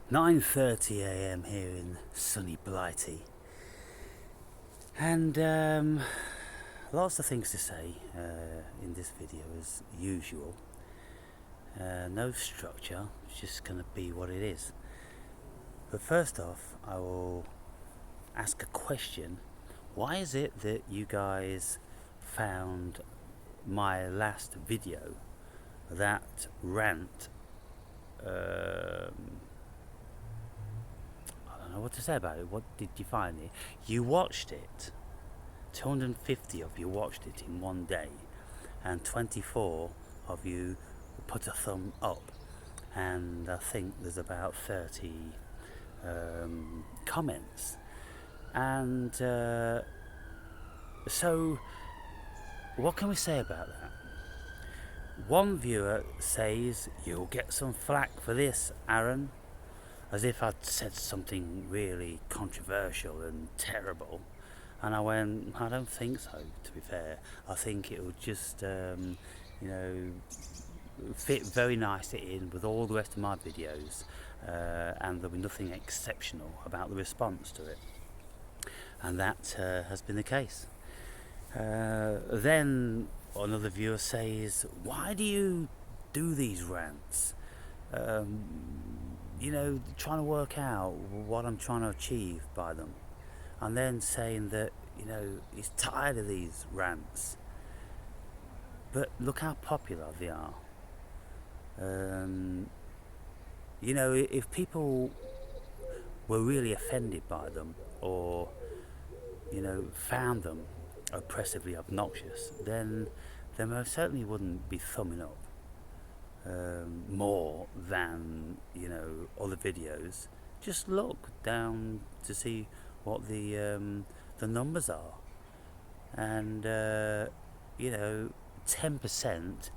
9:30 a.m. here in sunny Blighty, and lots of things to say in this video as usual. No structure, it's just going to be what it is. But first off, I will ask a question. Why is it that you guys found my last video, that rant, I don't know what to say about it. What did you find it? You watched it. 250 of you watched it in one day, and 24 of you put a thumb up, and I think there's about 30 comments. And so what can we say about that? One viewer says, "You'll get some flack for this, Aaron," as if I'd said something really controversial and terrible. And I went, I don't think so, to be fair. I think it would just, fit very nicely in with all the rest of my videos, and there'll be nothing exceptional about the response to it. And that has been the case. Then another viewer says, "Why do you do these rants? Trying to work out what I'm trying to achieve by them." And then saying that, he's tired of these rants. But look how popular they are. If people were really offended by them, or found them oppressively obnoxious, then they most certainly wouldn't be thumbing up more than other videos. Just look down to see what the numbers are, and 10%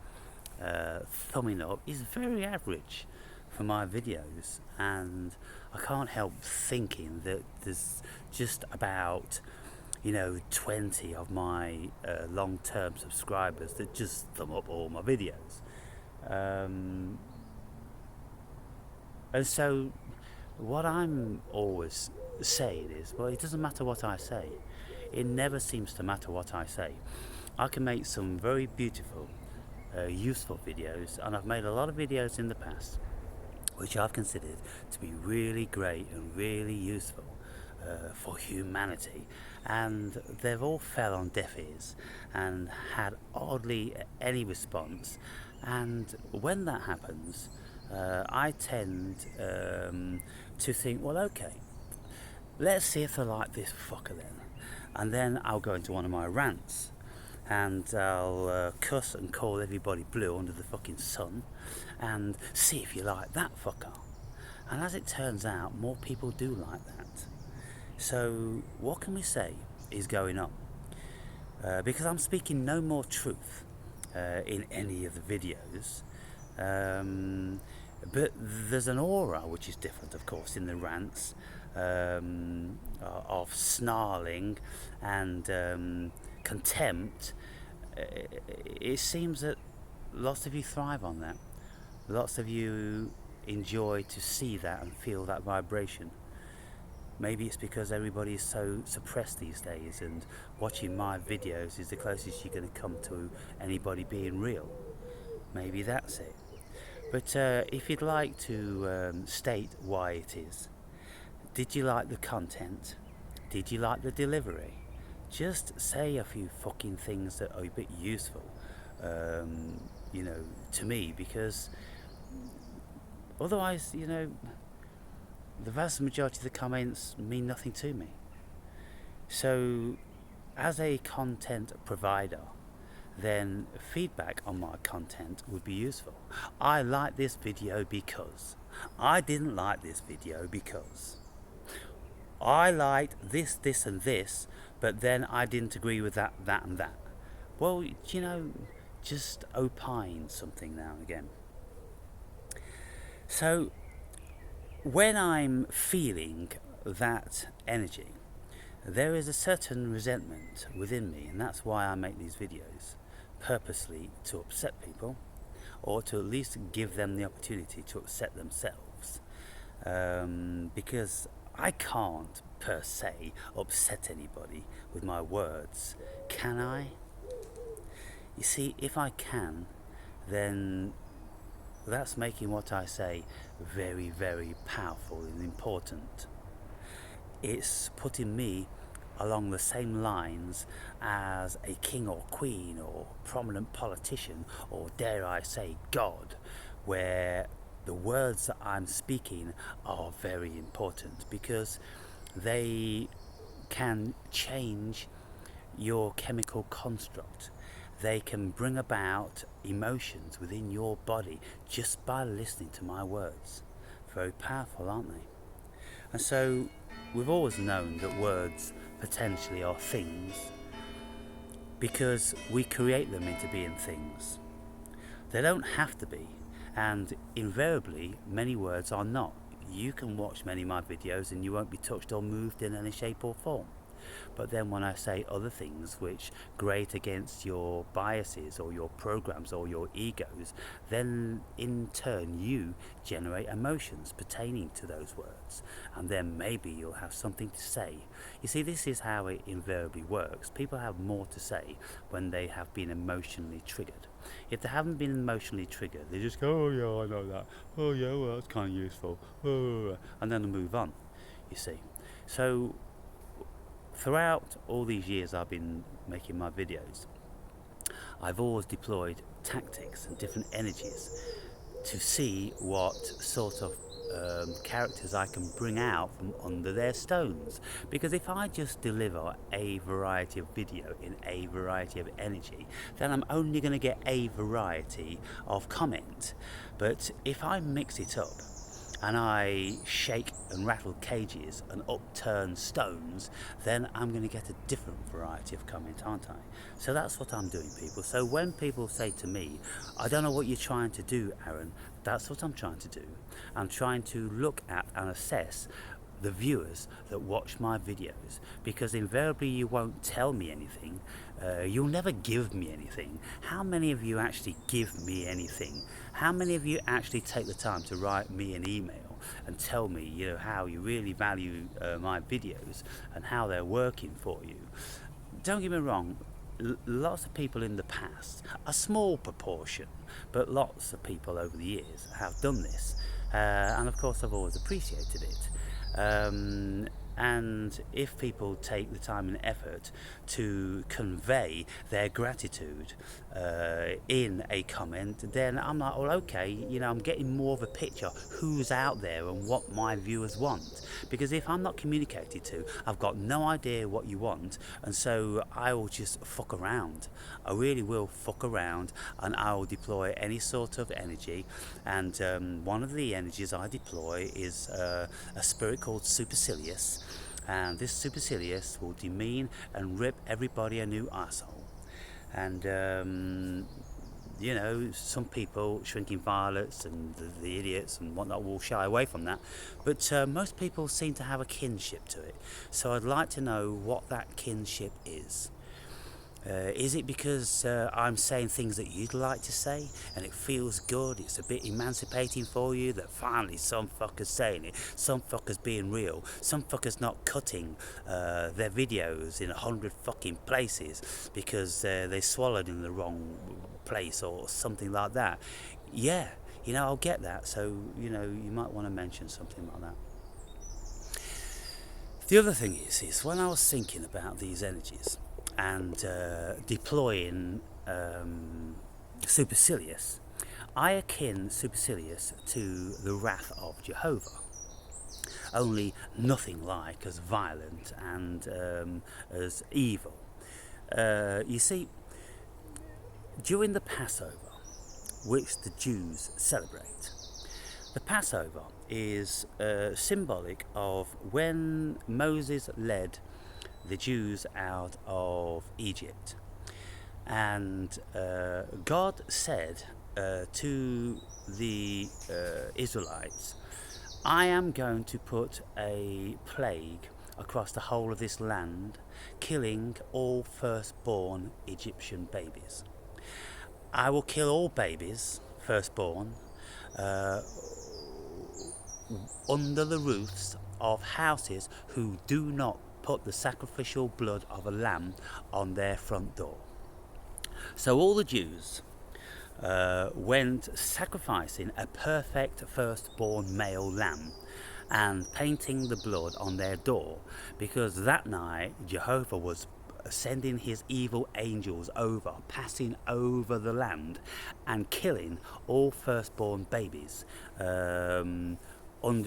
thumbing up is very average for my videos, and I can't help thinking that there's just about 20 of my long-term subscribers that just thumb up all my videos, and so what I'm always saying is, well, it doesn't matter what I say. It never seems to matter what I say. I can make some very beautiful, useful videos, and I've made a lot of videos in the past which I've considered to be really great and really useful for humanity, and they've all fell on deaf ears and had hardly any response. And when that happens, I tend to think, well, okay, let's see if they like this fucker then. And then I'll go into one of my rants, and I'll cuss and call everybody blue under the fucking sun, and see if you like that fucker. And as it turns out, more people do like that. So what can we say is going on? Because I'm speaking no more truth in any of the videos, but there's an aura which is different, of course, in the rants, of snarling and contempt. It seems that lots of you thrive on that. Lots of you enjoy to see that and feel that vibration. Maybe it's because everybody is so suppressed these days, and watching my videos is the closest you're going to come to anybody being real. Maybe that's it. But if you'd like to state why it is, did you like the content? Did you like the delivery? Just say a few fucking things that are a bit useful, to me, because otherwise, the vast majority of the comments mean nothing to me. So, as a content provider, then feedback on my content would be useful. I like this video because. I didn't like this video because. I liked this, this and this, but then I didn't agree with that, that and that. Well, just opine something now and again. So, when I'm feeling that energy, there is a certain resentment within me, and that's why I make these videos, purposely to upset people, or to at least give them the opportunity to upset themselves. because I can't per se upset anybody with my words, can I? You see, if I can, then that's making what I say very, very powerful and important. It's putting me along the same lines as a king or queen or prominent politician, or dare I say God, where the words that I'm speaking are very important because they can change your chemical construct. They can bring about emotions within your body just by listening to my words. Very powerful, aren't they? And so we've always known that words potentially are things because we create them into being things. They don't have to be, and invariably many words are not. You can watch many of my videos and you won't be touched or moved in any shape or form. But then when I say other things which grate against your biases or your programs or your egos, then in turn you generate emotions pertaining to those words, and then maybe you'll have something to say. You see, this is how it invariably works. People have more to say when they have been emotionally triggered. If they haven't been emotionally triggered, they just go, oh yeah, I know that, oh yeah, well that's kind of useful, oh, and then they move on, you see. So throughout all these years I've been making my videos, I've always deployed tactics and different energies to see what sort of characters I can bring out from under their stones. Because if I just deliver a variety of video in a variety of energy, then I'm only going to get a variety of comment. But if I mix it up and I shake and rattle cages and upturn stones, then I'm going to get a different variety of comment, aren't I? So that's what I'm doing, people. So when people say to me, I don't know what you're trying to do, Aaron, that's what I'm trying to do. I'm trying to look at and assess the viewers that watch my videos, because invariably you won't tell me anything. You'll never give me anything. How many of you actually give me anything? How many of you actually take the time to write me an email and tell me, how you really value my videos and how they're working for you? Don't get me wrong, lots of people in the past, a small proportion, but lots of people over the years have done this, and of course I've always appreciated it. And if people take the time and effort to convey their gratitude in a comment, then I'm like, well, okay, I'm getting more of a picture who's out there and what my viewers want. Because if I'm not communicated to, I've got no idea what you want, and so I will just fuck around. I really will fuck around, and I will deploy any sort of energy. And one of the energies I deploy is a spirit called Supercilious, and this Supercilious will demean and rip everybody a new asshole. And some people, shrinking violets and the idiots and whatnot, will shy away from that, but most people seem to have a kinship to it. So I'd like to know what that kinship is. Is it because I'm saying things that you'd like to say and it feels good, it's a bit emancipating for you, that finally some fucker's saying it, some fucker's being real, some fucker's not cutting their videos in 100 fucking places because they swallowed in the wrong place or something like that? Yeah, I'll get that. So you might want to mention something like that. The other thing is when I was thinking about these energies and deploying Supercilious, I akin Supercilious to the wrath of Jehovah, only nothing like as violent and as evil. You see, during the Passover, which the Jews celebrate, the Passover is symbolic of when Moses led the Jews out of Egypt, and God said to the Israelites, I am going to put a plague across the whole of this land, killing all firstborn Egyptian babies. I will kill all babies, firstborn, under the roofs of houses who do not put the sacrificial blood of a lamb on their front door. So all the Jews went sacrificing a perfect firstborn male lamb and painting the blood on their door, because that night Jehovah was sending his evil angels over, passing over the land and killing all firstborn babies under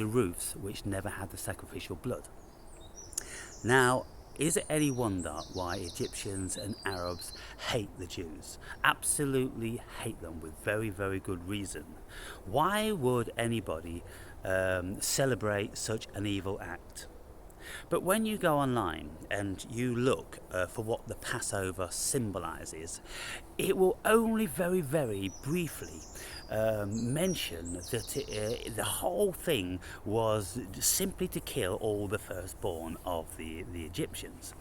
roofs which never had the sacrificial blood. Now, is it any wonder why Egyptians and Arabs hate the Jews? Absolutely hate them, with very, very good reason. Why would anybody celebrate such an evil act? But when you go online and you look for what the Passover symbolises, it will only very, very briefly mention that the whole thing was simply to kill all the firstborn of the Egyptians.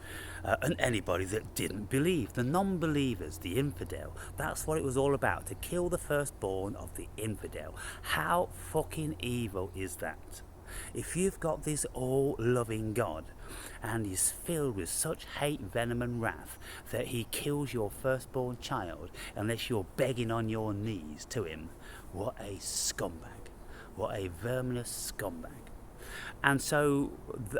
And anybody that didn't believe, the non-believers, the infidel. That's what it was all about, to kill the firstborn of the infidel. How fucking evil is that? If you've got this all-loving God and he's filled with such hate, venom and wrath that he kills your firstborn child unless you're begging on your knees to him, what a scumbag. What a verminous scumbag. And so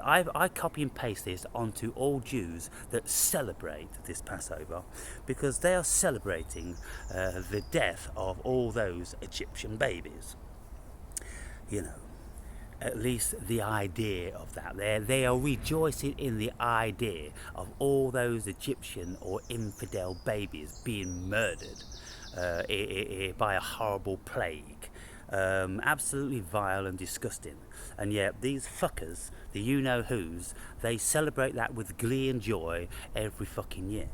I copy and paste this onto all Jews that celebrate this Passover, because they are celebrating the death of all those Egyptian babies. You know, at least the idea of that. They are rejoicing in the idea of all those Egyptian or infidel babies being murdered by a horrible plague. Absolutely vile and disgusting. And yet these fuckers, the you-know-whos, they celebrate that with glee and joy every fucking year.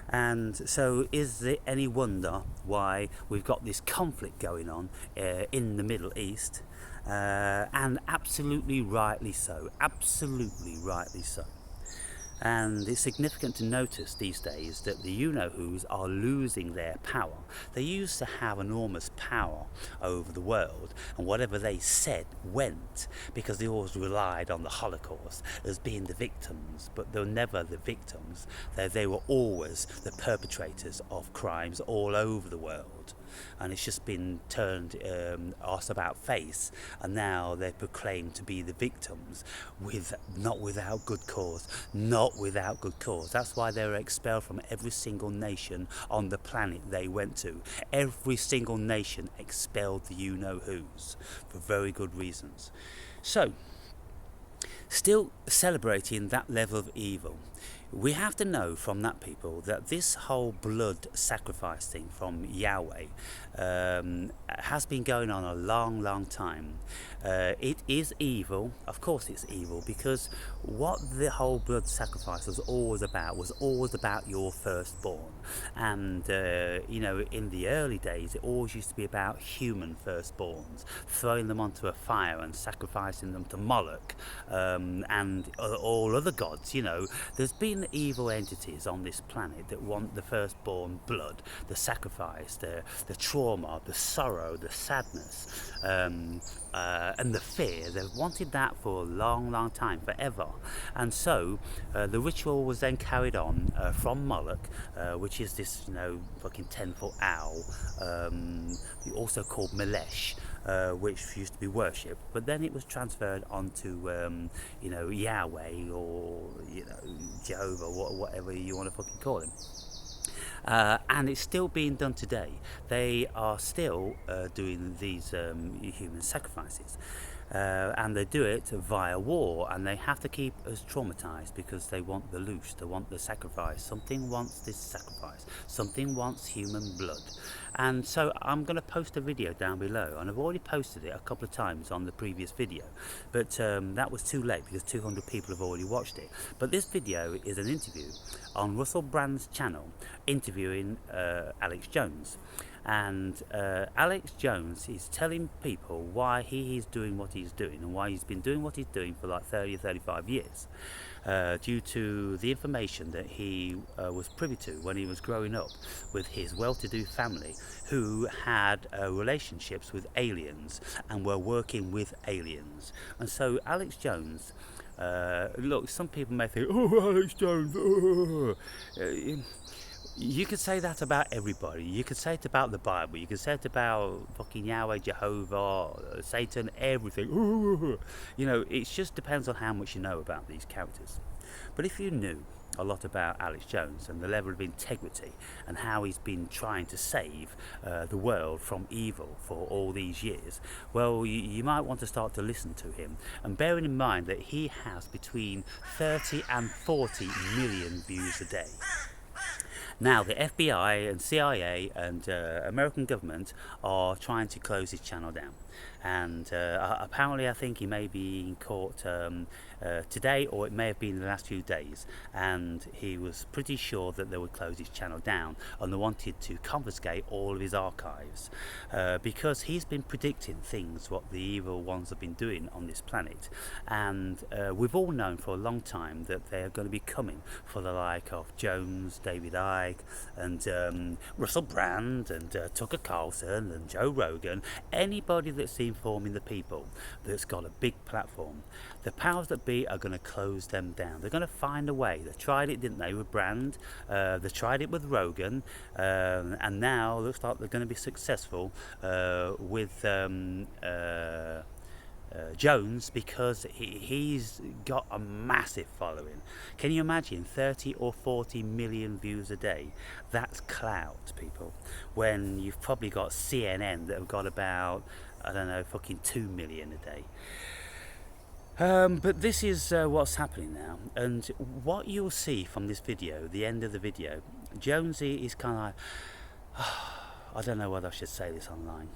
And so is there any wonder why we've got this conflict going on in the Middle East? And absolutely rightly so. Absolutely rightly so. And it's significant to notice these days that the you-know-whos are losing their power. They used to have enormous power over the world, and whatever they said went, because they always relied on the Holocaust as being the victims, but they were never the victims. They were always the perpetrators of crimes all over the world. And it's just been turned arse about face, and now they're proclaimed to be the victims, not without good cause. That's why they were expelled from every single nation on the planet they went to. Every single nation expelled the you-know-whos for very good reasons. So, still celebrating that level of evil, we have to know from that people that this whole blood sacrifice thing from Yahweh has been going on a long time. It is evil. Of course it's evil, because what the whole blood sacrifice was always about your firstborn. And you know, in the early days it always used to be about human firstborns, throwing them onto a fire and sacrificing them to Moloch and all other gods. You know, there's been evil entities on this planet that want the firstborn blood, the sacrifice, the trauma, the sorrow, the sadness, and the fear. They've wanted that for a long time, forever. And so the ritual was then carried on from Moloch, which is this, you know, fucking 10-foot owl, also called Melesh, which used to be worshipped, but then it was transferred onto you know, Yahweh, or you know, Jehovah, whatever you want to fucking call him. And it's still being done today. They are still doing these human sacrifices. And they do it via war, and they have to keep us traumatized because they want the loosh, they want the sacrifice. Something wants this sacrifice, something wants human blood. And so I'm going to post a video down below, and I've already posted it a couple of times on the previous video, but that was too late because 200 people have already watched it. But this video is an interview on Russell Brand's channel interviewing Alex Jones. And Alex Jones is telling people why he is doing what he's doing and why he's been doing what he's doing for like 30 or 35 years. Due to the information that he was privy to when he was growing up with his well-to-do family, who had relationships with aliens and were working with aliens. And so Alex Jones, look, some people may think, oh, Alex Jones, you could say that about everybody. You could say it about the Bible. You could say it about fucking Yahweh, Jehovah, Satan, everything. You know, it just depends on how much you know about these characters. But if you knew a lot about Alex Jones and the level of integrity and how he's been trying to save the world from evil for all these years, well, you might want to start to listen to him, and bearing in mind that he has between 30 and 40 million views a day. Now, the FBI and CIA and American government are trying to close his channel down. And apparently I think he may be in court today, or it may have been in the last few days, and he was pretty sure that they would close his channel down, and they wanted to confiscate all of his archives because he's been predicting things what the evil ones have been doing on this planet. And we've all known for a long time that they're going to be coming for the like of Jones, David Icke, and Russell Brand, and Tucker Carlson, and Joe Rogan, anybody that's informing the people that's got a big platform. The powers that be are going to close them down. They're going to find a way. They tried it, didn't they, with Brand? They tried it with Rogan, and now looks like they're going to be successful with Jones, because he's got a massive following. Can you imagine 30 or 40 million views a day? That's clout, people. When you've probably got CNN that have got about, I don't know, fucking 2 million a day. But this is what's happening now, and what you'll see from this video, the end of the video, Jonesy is kind of like, I don't know whether I should say this online,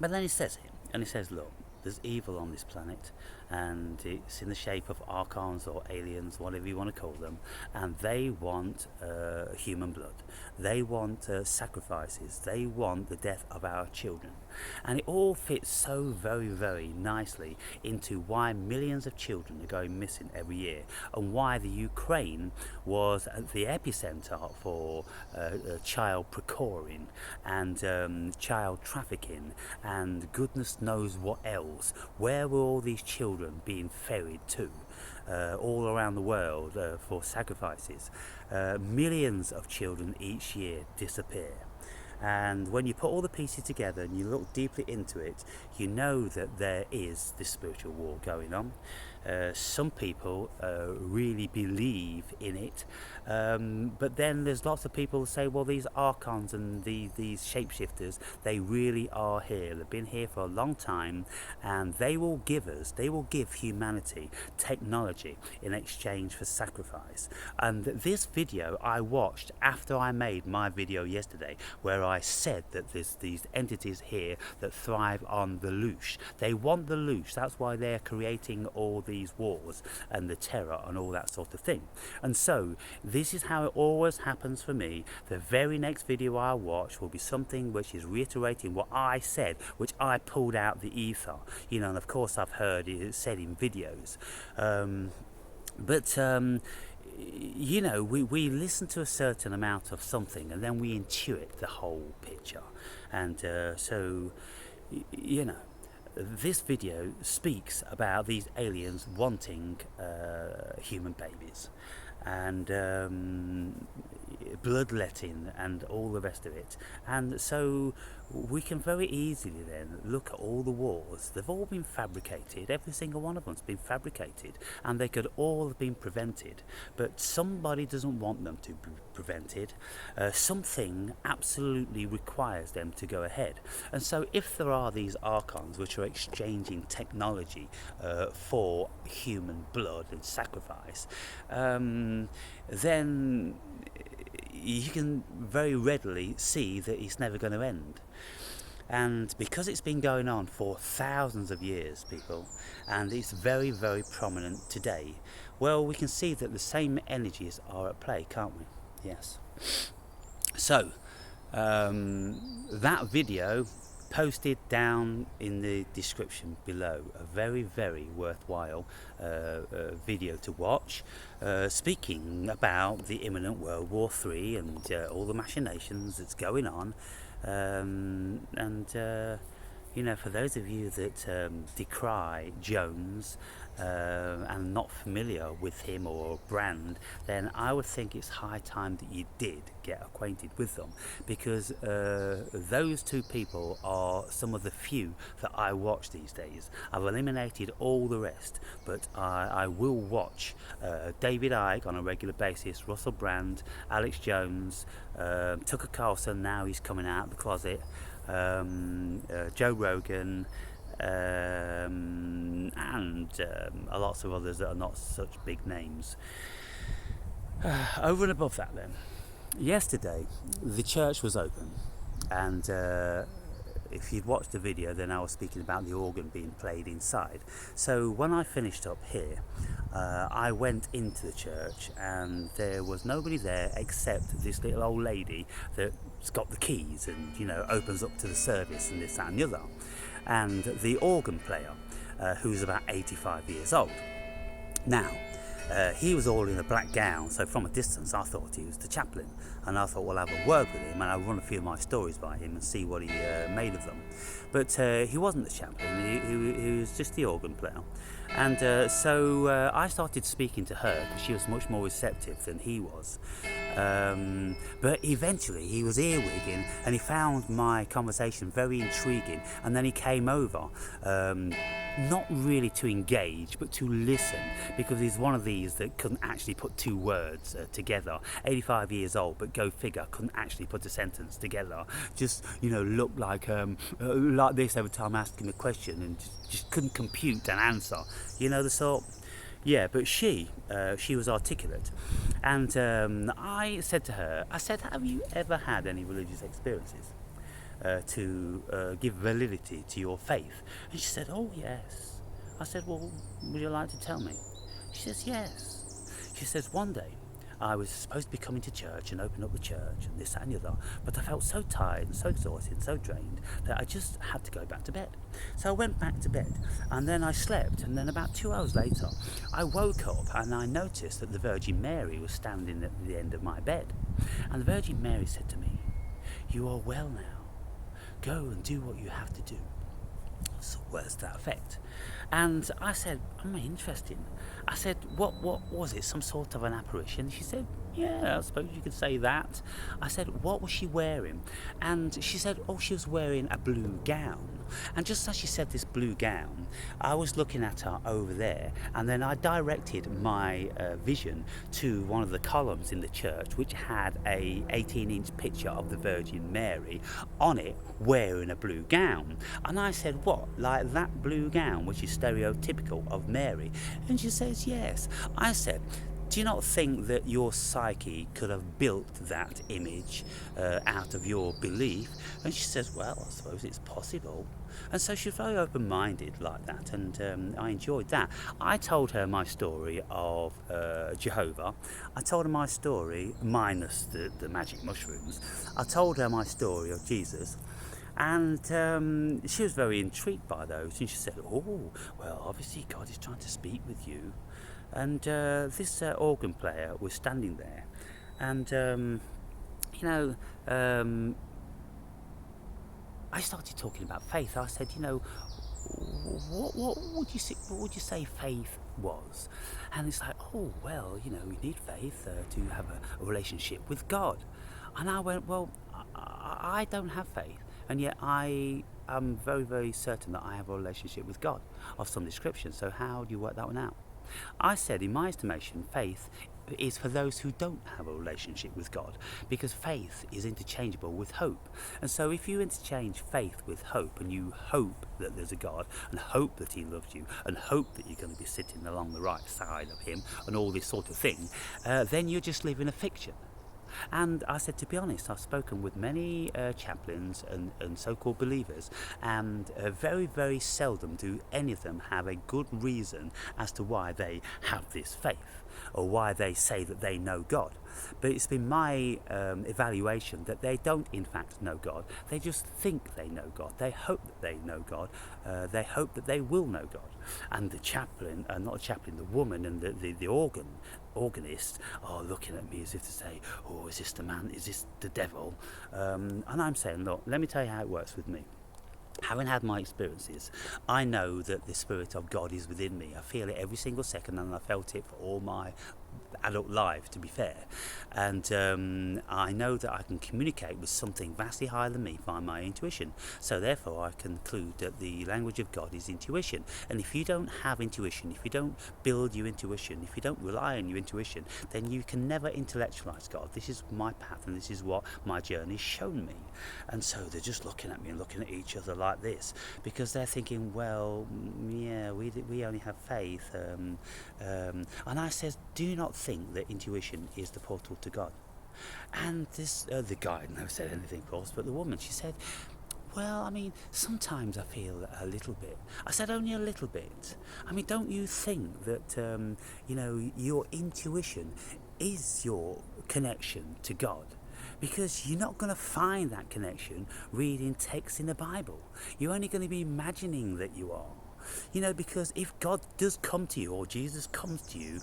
but then he says it, and he says, look, there's evil on this planet, and it's in the shape of archons or aliens, whatever you want to call them, and they want human blood. They want sacrifices. They want the death of our children. And it all fits so very, very nicely into why millions of children are going missing every year, and why the Ukraine was at the epicenter for child procuring and child trafficking and goodness knows what else. Where were all these children being ferried to? All around the world for sacrifices. Millions of children each year disappear. And when you put all the pieces together and you look deeply into it, you know that there is this spiritual war going on. Some people really believe in it, but then there's lots of people who say, well, these archons and these shapeshifters, they really are here. They've been here for a long time, and they will give humanity technology in exchange for sacrifice. And this video I watched after I made my video yesterday, where I said that there's these entities here that thrive on the loosh. They want the loosh. That's why they're creating all these wars and the terror and all that sort of thing. And so this is how it always happens for me. The very next video I watch will be something which is reiterating what I said, which I pulled out the ether, you know. And of course I've heard it said in videos, you know, we listen to a certain amount of something and then we intuit the whole picture. And so, you know, this video speaks about these aliens wanting human babies and bloodletting and all the rest of it. And so we can very easily then look at all the wars. They've all been fabricated. Every single one of them's been fabricated, and they could all have been prevented, but somebody doesn't want them to be prevented. Something absolutely requires them to go ahead. And so if there are these archons which are exchanging technology for human blood and sacrifice, then you can very readily see that it's never going to end. And because it's been going on for thousands of years, people, and it's very, very prominent today, well, we can see that the same energies are at play, can't we? Yes. So That video posted down in the description below, a very, very worthwhile video to watch, speaking about the imminent World War III and all the machinations that's going on, and you know, for those of you that decry Jones and not familiar with him or Brand, then I would think it's high time that you did get acquainted with them, because those two people are some of the few that I watch these days. I've eliminated all the rest, but I will watch David Icke on a regular basis, Russell Brand, Alex Jones, Tucker Carlson, now he's coming out of the closet, Joe Rogan, and lots of others that are not such big names. Over and above that then, yesterday the church was open, and if you'd watched the video, then I was speaking about the organ being played inside. So when I finished up here, I went into the church, and there was nobody there except this little old lady that's got the keys and, you know, opens up to the service and this, that and the other, and the organ player, who's about 85 years old. Now, he was all in a black gown, so from a distance I thought he was the chaplain, and I thought, well, I'll have a word with him and I'll run a few of my stories by him and see what he made of them. But he wasn't the chaplain, he was just the organ player. And so I started speaking to her, because she was much more receptive than he was. But eventually he was earwigging, and he found my conversation very intriguing, and then he came over, not really to engage, but to listen, because he's one of these that couldn't actually put two words together. 85 years old, but go figure, couldn't actually put a sentence together. Just, you know, looked like this every time I asked him a question, and just couldn't compute an answer. You know the sort? Yeah, but she was articulate, and I said to her, I said, have you ever had any religious experiences to give validity to your faith? And she said, oh yes. I said, well, would you like to tell me? She says, yes. She says, one day I was supposed to be coming to church and open up the church and this, that and the other, but I felt so tired and so exhausted and so drained that I just had to go back to bed. So I went back to bed, and then I slept, and then about 2 hours later I woke up and I noticed that the Virgin Mary was standing at the end of my bed, and the Virgin Mary said to me, you are well now, go and do what you have to do. So words to that effect. And I said, interesting. I said, what was it, some sort of an apparition? She said, yeah, I suppose you could say that. I said, what was she wearing? And she said, oh, she was wearing a blue gown. And just as she said this blue gown, I was looking at her over there, and then I directed my vision to one of the columns in the church, which had a 18-inch picture of the Virgin Mary on it, wearing a blue gown. And I said, what, like that blue gown, which is stereotypical of Mary? And she says, yes. I said, do you not think that your psyche could have built that image out of your belief? And she says, well, I suppose it's possible. And so she was very open-minded like that, and I enjoyed that. I told her my story of Jehovah. I told her my story, minus the magic mushrooms. I told her my story of Jesus. And she was very intrigued by those, and she said, oh, well, obviously God is trying to speak with you. And this organ player was standing there, and I started talking about faith. I said, what would you say faith was? And it's like, oh, well, you need faith to have a relationship with God. And I went, well, I don't have faith, and yet I am very, very certain that I have a relationship with God of some description. So how do you work that one out? I said, in my estimation, faith is for those who don't have a relationship with God, because faith is interchangeable with hope. And so if you interchange faith with hope, and you hope that there's a God, and hope that he loves you, and hope that you're going to be sitting along the right side of him, and all this sort of thing, then you're just living a fiction. And I said, to be honest, I've spoken with many chaplains and so-called believers, and very, very seldom do any of them have a good reason as to why they have this faith or why they say that they know God. But it's been my evaluation that they don't in fact know God. They just think they know God. They hope that they know God. They hope that they will know God. And the chaplain, not the chaplain, the woman and the organist are looking at me as if to say, oh, is this the man? Is this the devil? And I'm saying, look, let me tell you how it works with me. Having had my experiences, I know that the Spirit of God is within me. I feel it every single second, and I felt it for all my adult life, to be fair. And I know that I can communicate with something vastly higher than me by my intuition. So therefore I conclude that the language of God is intuition. And if you don't have intuition, if you don't build your intuition, if you don't rely on your intuition, then you can never intellectualize God. This is my path, and this is what my journey's shown me. And so they're just looking at me and looking at each other like this, because they're thinking, well, yeah, we only have faith. And I says, do not think that intuition is the portal to God. And this the guy never said anything, of course, but the woman, she said, well, I mean, sometimes I feel a little bit. I said, only a little bit. I mean, don't you think that your intuition is your connection to God? Because you're not going to find that connection reading text in the Bible. You're only going to be imagining that you are. Because if God does come to you, or Jesus comes to you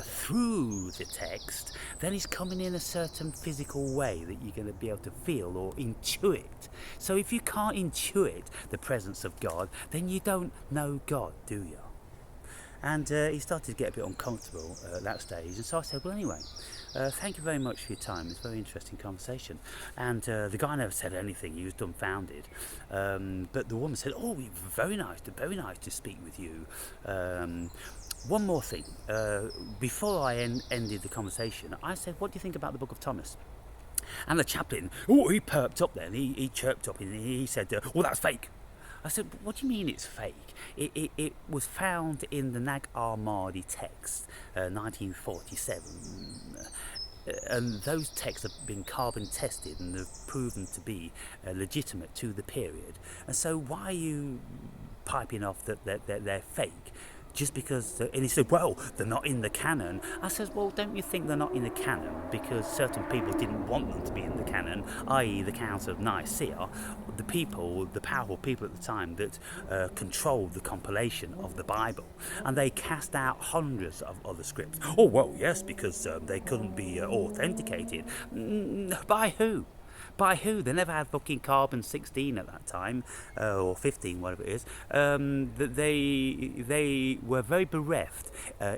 through the text, then he's coming in a certain physical way that you're going to be able to feel or intuit. So if you can't intuit the presence of God, then you don't know God, do you? And he started to get a bit uncomfortable at that stage. And so I said, well, anyway, thank you very much for your time. It's a very interesting conversation. And the guy never said anything. He was dumbfounded. But the woman said, oh, very nice to speak with you. One more thing. Before I ended the conversation, I said, what do you think about the Book of Thomas? And the chaplain, he perked up then. He chirped up and he said, well, that's fake. I said, what do you mean it's fake? It was found in the Nag Hammadi text, 1947. And those texts have been carbon tested and have proven to be legitimate to the period. And so why are you piping off that they're fake? Just because, and he said, well, they're not in the canon. I said, well, don't you think they're not in the canon because certain people didn't want them to be in the canon, i.e. the Council of Nicaea, the powerful people at the time that controlled the compilation of the Bible, and they cast out hundreds of other scripts. Oh, well, yes, because they couldn't be authenticated. By who? By who? They never had fucking carbon 16 at that time, or 15, whatever it is. They were very bereft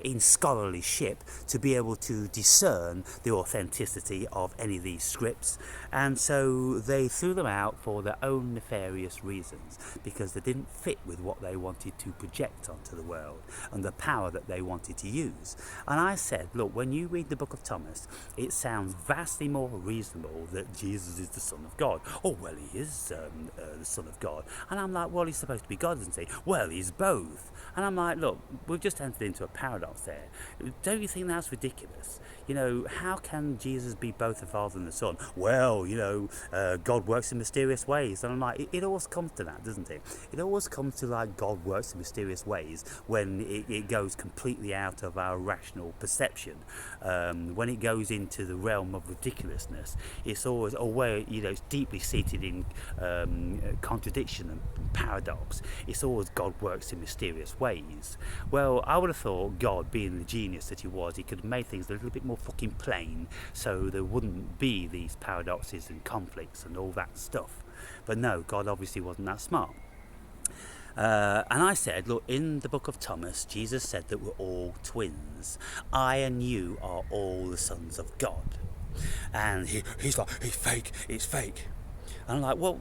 in scholarlyship to be able to discern the authenticity of any of these scripts, and so they threw them out for their own nefarious reasons, because they didn't fit with what they wanted to project onto the world and the power that they wanted to use. And I said, look, when you read the Book of Thomas, it sounds vastly more reasonable that Jesus is the Son of God. Oh, well, he is the Son of God. And I'm like, well, he's supposed to be God, isn't he? Well, he's both. And I'm like, look, we've just entered into a paradox there. Don't you think that's ridiculous? How can Jesus be both the Father and the Son? Well, God works in mysterious ways. And I'm like, it always comes to that, doesn't it? It always comes to like God works in mysterious ways when it goes completely out of our rational perception. When it goes into the realm of ridiculousness, it's always, it's deeply seated in contradiction and paradox. It's always God works in mysterious ways. Well, I would have thought God, being the genius that he was, he could have made things a little bit more fucking plain so there wouldn't be these paradoxes and conflicts and all that stuff. But no, God obviously wasn't that smart. And I said, look, in the Book of Thomas, Jesus said that we're all twins. I and you are all the sons of God. And he's like, it's fake. And I'm like, well,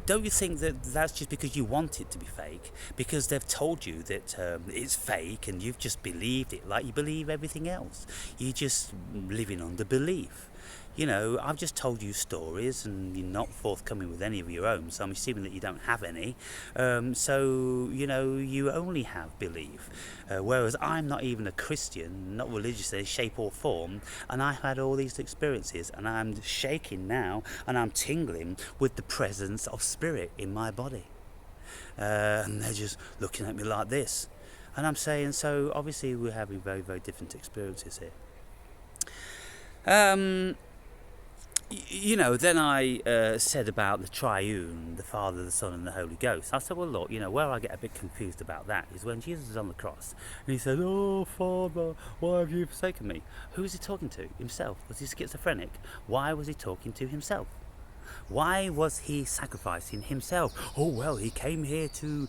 don't you think that that's just because you want it to be fake? Because they've told you that it's fake and you've just believed it like you believe everything else. You're just living under belief. I've just told you stories and you're not forthcoming with any of your own, so I'm assuming that you don't have any. So, you only have belief. Whereas I'm not even a Christian, not religious in any shape or form, and I had all these experiences, and I'm shaking now, and I'm tingling with the presence of spirit in my body. And they're just looking at me like this. And I'm saying, so obviously we're having very, very different experiences here. Then I said about the triune, the Father, the Son, and the Holy Ghost. I said, well, look, where I get a bit confused about that is when Jesus is on the cross and he said, oh, Father, why have you forsaken me? Who is he talking to? Himself. Was he schizophrenic? Why was he talking to himself? Why was he sacrificing himself? Oh, well, he came here to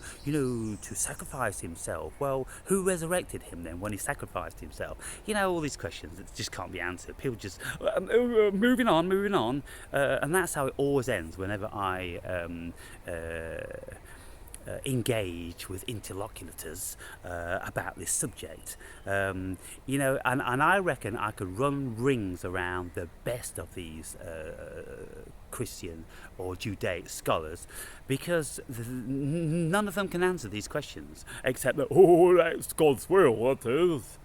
sacrifice himself. Well, who resurrected him then when he sacrificed himself? All these questions that just can't be answered. People just, moving on. And that's how it always ends whenever I engage with interlocutors about this subject. And I reckon I could run rings around the best of these Christian or Judaic scholars, because none of them can answer these questions except that, that's God's will, that is.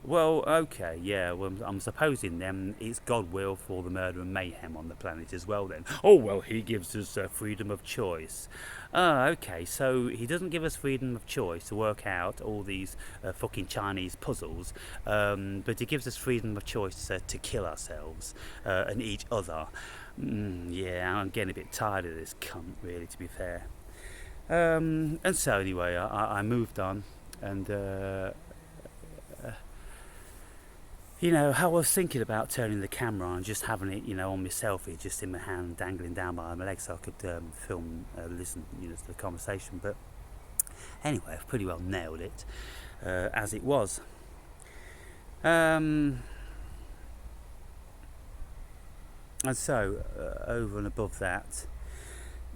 Well, okay, yeah, well, I'm supposing then it's God will for the murder and mayhem on the planet as well then. Oh, well, he gives us freedom of choice. Okay, so he doesn't give us freedom of choice to work out all these fucking Chinese puzzles, but he gives us freedom of choice to kill ourselves and each other. Yeah, I'm getting a bit tired of this cunt, really, to be fair. And so anyway, I moved on, and I was thinking about turning the camera on, just having it, on my selfie, just in my hand, dangling down by my leg, so I could film, listen, to the conversation. But anyway, I've pretty well nailed it as it was. And so, over and above that,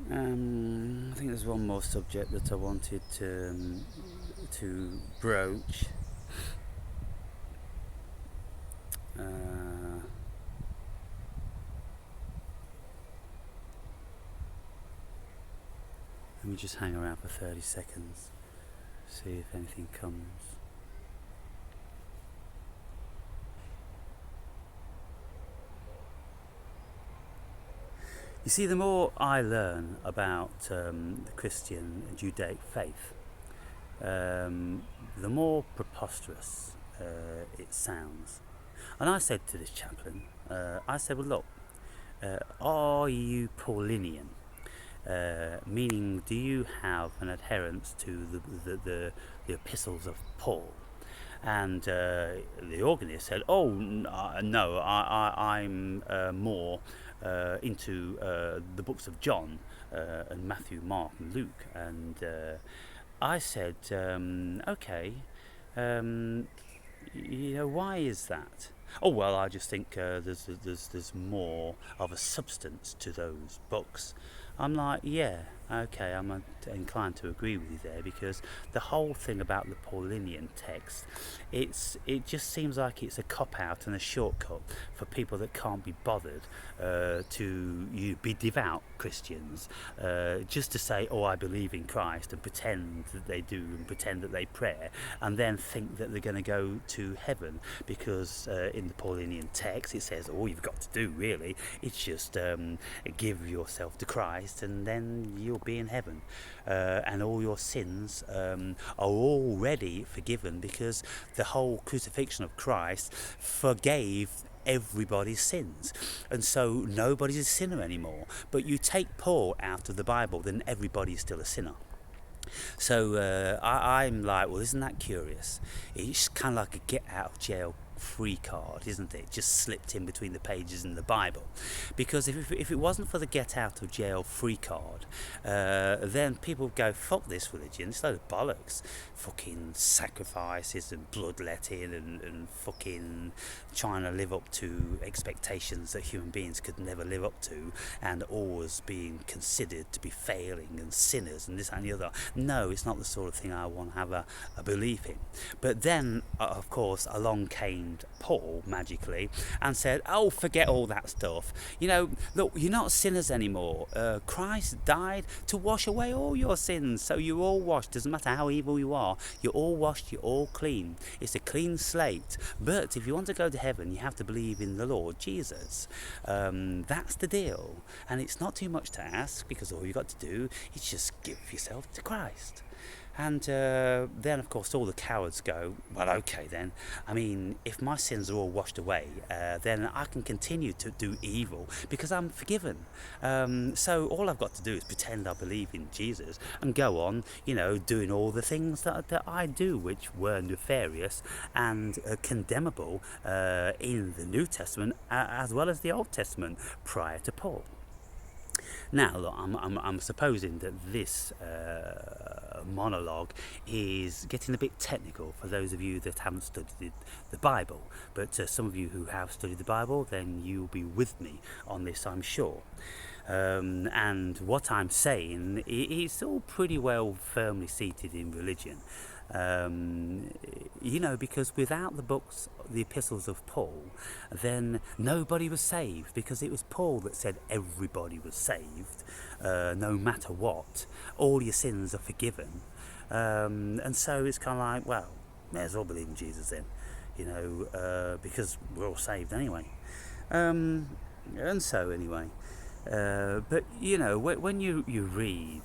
I think there's one more subject that I wanted to broach. Let me just hang around for 30 seconds, see if anything comes. You see, the more I learn about the Christian and Judaic faith, the more preposterous it sounds. And I said to this chaplain, I said, well, look, are you Paulinian? Meaning, do you have an adherence to the epistles of Paul? And the organist said, oh, no, I'm more into the books of John and Matthew, Mark and Luke. And I said, okay, why is that? Oh, well, I just think there's more of a substance to those books. I'm like, yeah, okay, I'm inclined to agree with you there, because the whole thing about the Paulinian text, it just seems like it's a cop-out and a shortcut for people that can't be bothered to be devout Christians, just to say, oh, I believe in Christ, and pretend that they do, and pretend that they pray, and then think that they're going to go to heaven, because in the Paulinian text it says all you've got to do really is just give yourself to Christ, and then you'll be in heaven, and all your sins are already forgiven, because the whole crucifixion of Christ forgave everybody's sins, and so nobody's a sinner anymore. But you take Paul out of the Bible, then everybody's still a sinner. So I'm like, well, isn't that curious? It's kind of like a get out of jail free card, isn't it? Just slipped in between the pages in the Bible. Because if it wasn't for the get out of jail free card, then people would go, fuck this religion, it's a load of bollocks. Fucking sacrifices and bloodletting and fucking trying to live up to expectations that human beings could never live up to, and always being considered to be failing and sinners and this and the other. No, it's not the sort of thing I want to have a belief in. But then, of course, along came condemned Paul magically and said, oh, forget all that stuff. Look, you're not sinners anymore. Christ died to wash away all your sins. So you're all washed. Doesn't matter how evil you are. You're all washed. You're all clean. It's a clean slate. But if you want to go to heaven, you have to believe in the Lord Jesus. That's the deal. And it's not too much to ask, because all you've got to do is just give yourself to Christ. And then, of course, all the cowards go, well, okay then. I mean, if my sins are all washed away, then I can continue to do evil because I'm forgiven. So all I've got to do is pretend I believe in Jesus and go on, doing all the things that I do, which were nefarious and condemnable in the New Testament as well as the Old Testament prior to Paul. Now, look, I'm supposing that this monologue is getting a bit technical for those of you that haven't studied the Bible, but some of you who have studied the Bible, then you'll be with me on this, I'm sure. And what I'm saying is all pretty well firmly seated in religion. Because without the books, the epistles of Paul, then nobody was saved, because it was Paul that said everybody was saved, no matter what. All your sins are forgiven. And so it's kind of like, well, may as well believe in Jesus then, because we're all saved anyway. And so anyway. But when you read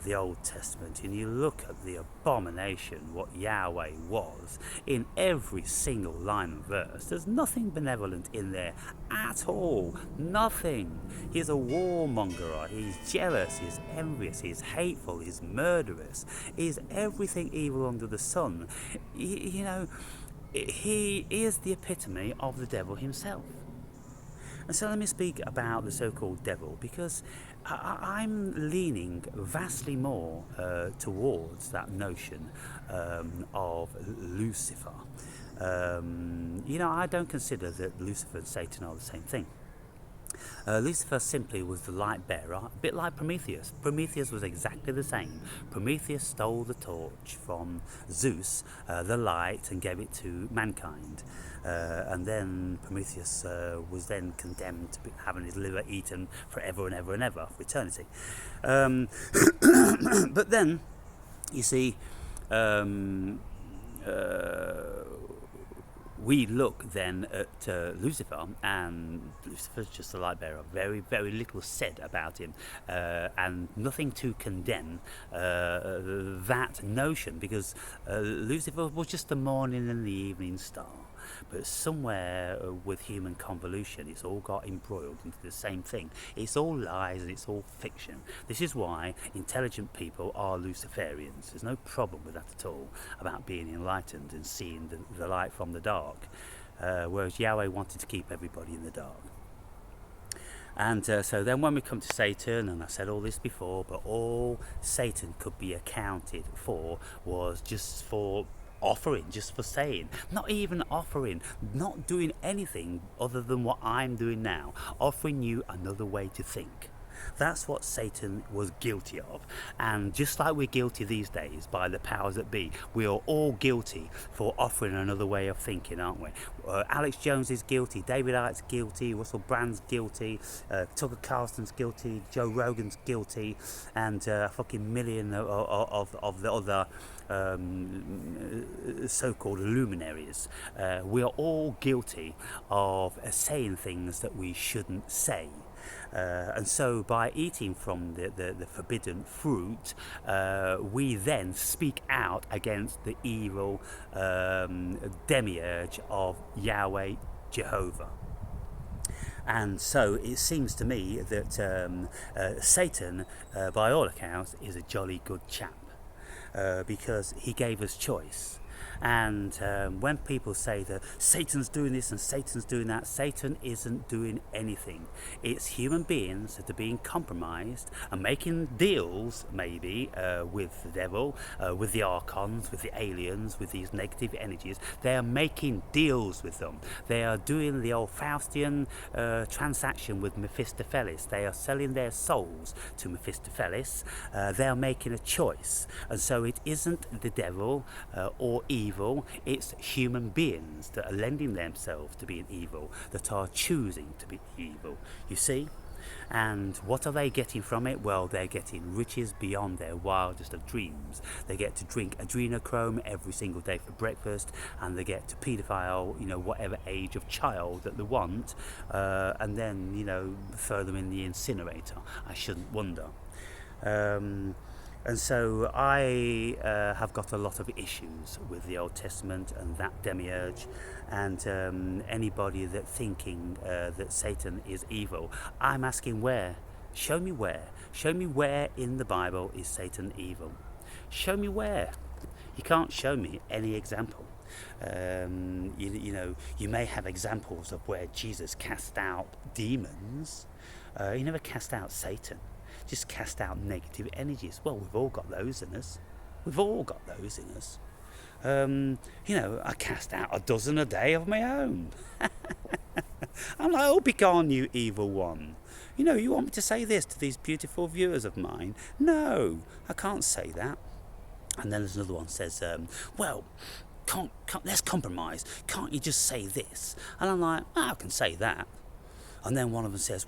the Old Testament and you look at the abomination what Yahweh was in every single line and verse, there's nothing benevolent in there at all. Nothing. He's a warmonger. He's jealous. He's envious. He's hateful. He's murderous. He's everything evil under the sun. He is the epitome of the devil himself. And so let me speak about the so-called devil, because I'm leaning vastly more towards that notion of Lucifer. I don't consider that Lucifer and Satan are the same thing. Lucifer simply was the light bearer, a bit like Prometheus. Prometheus was exactly the same. Prometheus stole the torch from Zeus, the light, and gave it to mankind. And then Prometheus was then condemned to having his liver eaten forever and ever and ever, for eternity. But then, you see, we look then at Lucifer, and Lucifer's just a light bearer. Very, very little said about him, and nothing to condemn that notion, because Lucifer was just the morning and the evening star. But somewhere with human convolution, it's all got embroiled into the same thing. It's all lies and it's all fiction. This is why intelligent people are Luciferians. There's no problem with that at all, about being enlightened and seeing the light from the dark, whereas Yahweh wanted to keep everybody in the dark. And so then when we come to Satan, and I said all this before, but all Satan could be accounted for was just for offering, just for saying, not even offering, not doing anything other than what I'm doing now, offering you another way to think. That's what Satan was guilty of. And just like we're guilty these days by the powers that be, we are all guilty for offering another way of thinking, aren't we? Alex Jones is guilty, David Icke's guilty, Russell Brand's guilty, Tucker Carlson's guilty, Joe Rogan's guilty, and a fucking million of the other so-called luminaries. We are all guilty of saying things that we shouldn't say. And so by eating from the forbidden fruit, we then speak out against the evil demiurge of Yahweh Jehovah. And so it seems to me that Satan, by all accounts, is a jolly good chap, because he gave us choice. And when people say that Satan's doing this and Satan's doing that, Satan isn't doing anything. It's human beings that are being compromised and making deals, maybe, with the devil, with the archons, with the aliens, with these negative energies. They are making deals with them. They are doing the old Faustian transaction with Mephistopheles. They are selling their souls to Mephistopheles. They are making a choice. And so it isn't the devil or evil evil. It's human beings that are lending themselves to being evil, that are choosing to be evil. You see? And what are they getting from it? Well, they're getting riches beyond their wildest of dreams. They get to drink adrenochrome every single day for breakfast, and they get to paedophile, whatever age of child that they want, and then, throw them in the incinerator. I shouldn't wonder. And so I have got a lot of issues with the Old Testament and that demiurge, and anybody that's thinking that Satan is evil. I'm asking where? Show me where. Show me where in the Bible is Satan evil. Show me where. You can't show me any example. You may have examples of where Jesus cast out demons. He never cast out Satan. Just cast out negative energies. Well, we've all got those in us. We've all got those in us. I cast out a dozen a day of my own. I'm like, oh, begone, you evil one. You want me to say this to these beautiful viewers of mine? No, I can't say that. And then there's another one says, let's compromise. Can't you just say this? And I'm like, I can say that. And then one of them says,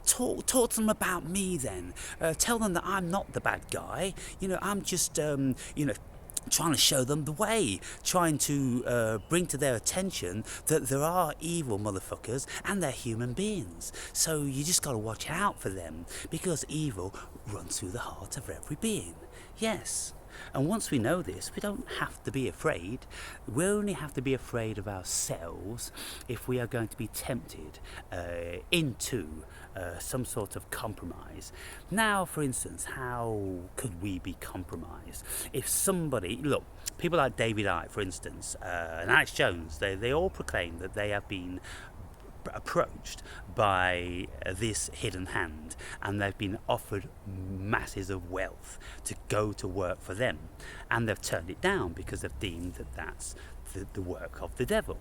talk to them about me then. Tell them that I'm not the bad guy. I'm just, trying to show them the way. Trying to bring to their attention that there are evil motherfuckers and they're human beings. So you just got to watch out for them, because evil runs through the heart of every being. Yes. And once we know this, we don't have to be afraid. We only have to be afraid of ourselves if we are going to be tempted into some sort of compromise. Now, for instance, how could we be compromised? If somebody, look, people like David Icke, for instance, and Alex Jones, they all proclaim that they have been approached by this hidden hand, and they've been offered masses of wealth to go to work for them, and they've turned it down because they've deemed that that's the work of the devil,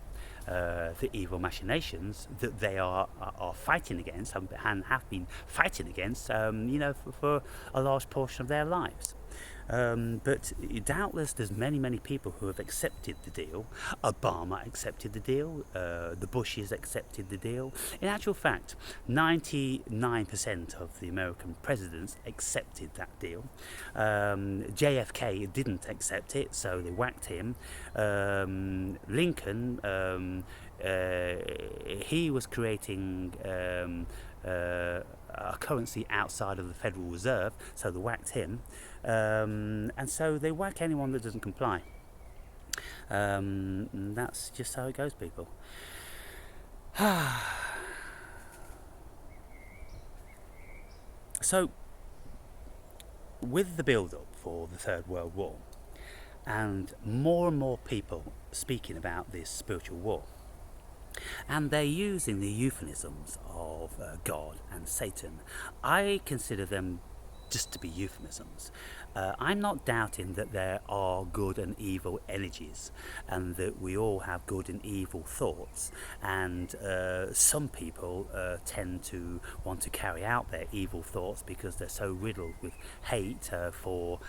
the evil machinations that they are fighting against and have been fighting against for a large portion of their lives. But doubtless there's many people who have accepted the deal. Obama accepted the deal. The Bushes accepted the deal. In actual fact, 99% of the American presidents accepted that deal. JFK didn't accept it, so they whacked him. Lincoln, he was creating a currency outside of the Federal Reserve, so they whacked him. And so they whack anyone that doesn't comply. That's just how it goes, people. So, with the build-up for the Third World War, and more people speaking about this spiritual war, and they're using the euphemisms of God and Satan, I consider them just to be euphemisms. I'm not doubting that there are good and evil energies, and that we all have good and evil thoughts, and some people tend to want to carry out their evil thoughts because they're so riddled with hate for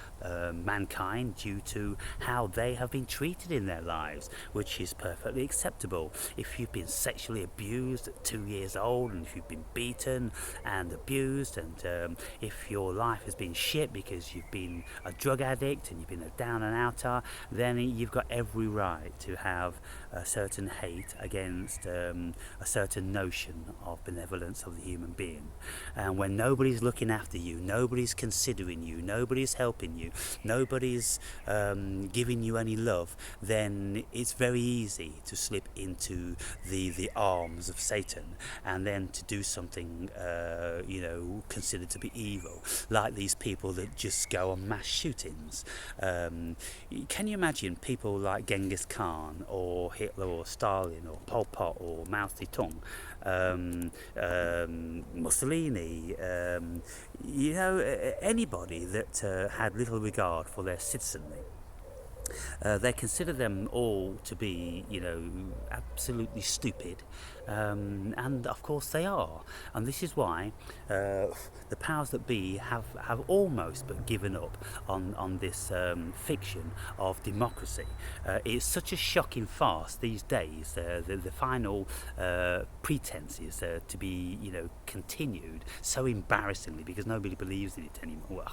mankind due to how they have been treated in their lives, which is perfectly acceptable. If you've been sexually abused at 2 years old, and if you've been beaten and abused, and if your life has been shit because you've been a drug addict and you've been a down and outer, then you've got every right to have a certain hate against a certain notion of benevolence of the human being. And when nobody's looking after you, nobody's considering you, nobody's helping you, nobody's giving you any love, then it's very easy to slip into the arms of Satan, and then to do something considered to be evil, like these people that just go on mass shootings. Can you imagine people like Genghis Khan or Hitler or Stalin or Pol Pot or Mao Zedong, Mussolini, anybody that had little regard for their citizenry? They consider them all to be, absolutely stupid, and of course they are. And this is why the powers that be have almost but given up on this fiction of democracy. It's such a shocking farce these days. The final pretenses to be, continued so embarrassingly because nobody believes in it anymore.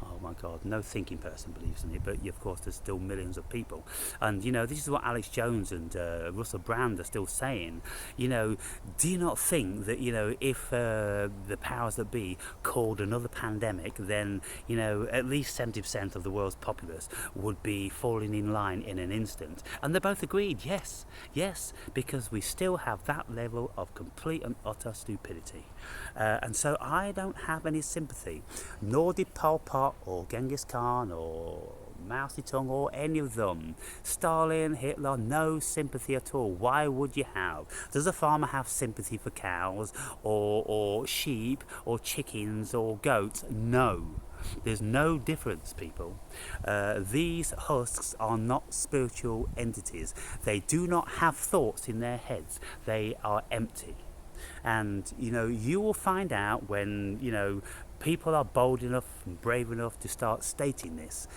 Oh my God, no thinking person believes in it, but of course there's still millions of people. And this is what Alex Jones and Russell Brand are still saying. Do you not think that, if the powers that be called another pandemic, then, at least 70% of the world's populace would be falling in line in an instant? And they both agreed, yes, because we still have that level of complete and utter stupidity. And so I don't have any sympathy, nor did Pol Pot or Genghis Khan or Mao Zedong or any of them. Stalin, Hitler, no sympathy at all. Why would you have? Does a farmer have sympathy for cows or sheep or chickens or goats? No. There's no difference, people. These husks are not spiritual entities. They do not have thoughts in their heads. They are empty. And you will find out when people are bold enough and brave enough to start stating this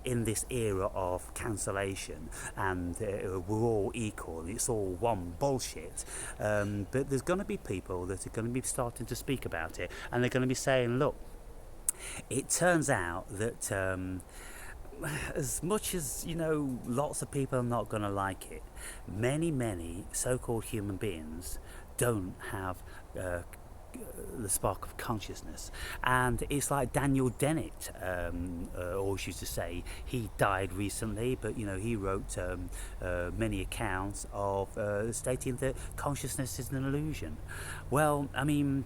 in this era of cancellation and we're all equal, it's all one bullshit. But there's going to be people that are going to be starting to speak about it, and they're going to be saying, look, it turns out that as much as lots of people are not going to like it, many so-called human beings don't have the spark of consciousness. And it's like Daniel Dennett always used to say. He died recently, but he wrote many accounts of stating that consciousness is an illusion. Well, I mean,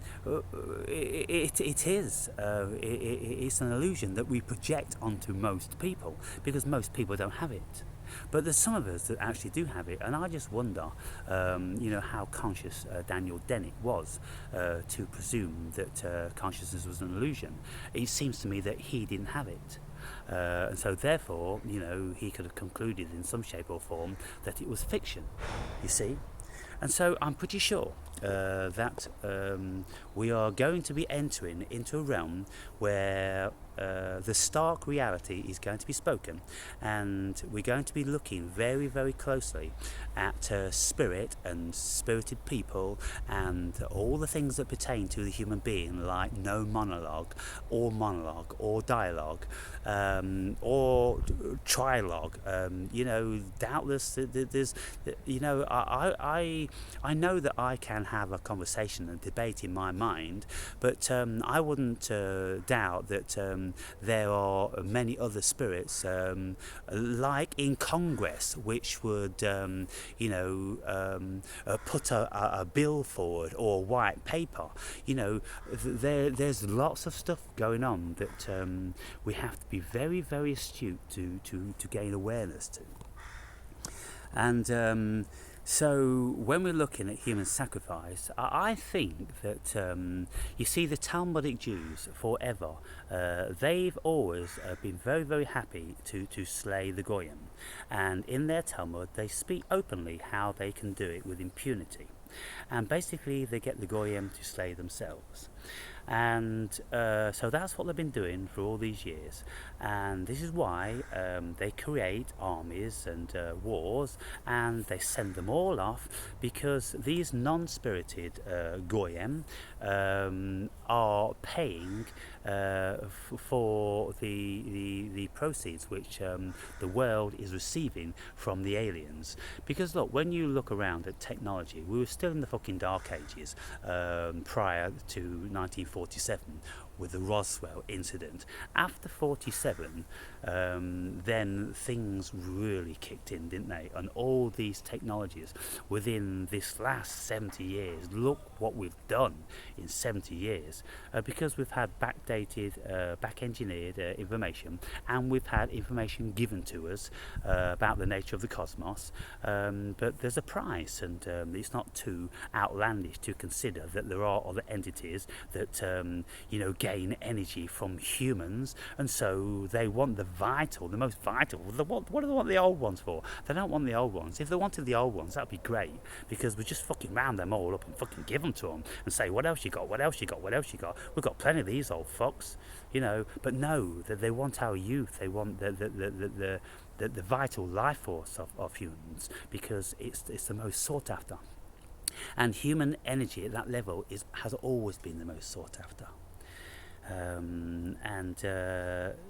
it is. It's an illusion that we project onto most people because most people don't have it. But there's some of us that actually do have it, and I just wonder, how conscious Daniel Dennett was to presume that consciousness was an illusion. It seems to me that he didn't have it. And so therefore, he could have concluded in some shape or form that it was fiction, you see. And so I'm pretty sure that we are going to be entering into a realm where the stark reality is going to be spoken, and we're going to be looking very, very closely at spirit and spirited people and all the things that pertain to the human being, like no monologue or dialogue or trilogue. Doubtless there's, I know that I can have a conversation and debate in my mind, but I wouldn't doubt that there are many other spirits, like in Congress, which would, put a bill forward or a white paper. There's lots of stuff going on that we have to be very, very astute to gain awareness to. And so when we're looking at human sacrifice, I think that, you see, the Talmudic Jews forever, they've always been very, very happy to slay the Goyim. And in their Talmud, they speak openly how they can do it with impunity. And basically, they get the Goyim to slay themselves. And so that's what they've been doing for all these years, and this is why they create armies and wars, and they send them all off, because these non-spirited goyim are paying for the proceeds which the world is receiving from the aliens. Because look, when you look around at technology, we were still in the fucking dark ages prior to 1947 with the Roswell incident. After 47, then things really kicked in, didn't they? And all these technologies within this last 70 years, look what we've done in 70 years, because we've had backdated, back-engineered information, and we've had information given to us about the nature of the cosmos, but there's a price, and it's not too outlandish to consider that there are other entities that, gain energy from humans, and so they want the vital, the most vital. What do they want the old ones for? They don't want the old ones. If they wanted the old ones, that'd be great, because we just fucking round them all up and fucking give them to them and say, what else you got? What else you got? What else you got? We've got plenty of these old fucks, But no, they want our youth. They want the vital life force of humans, because it's the most sought after. And human energy at that level has always been the most sought after.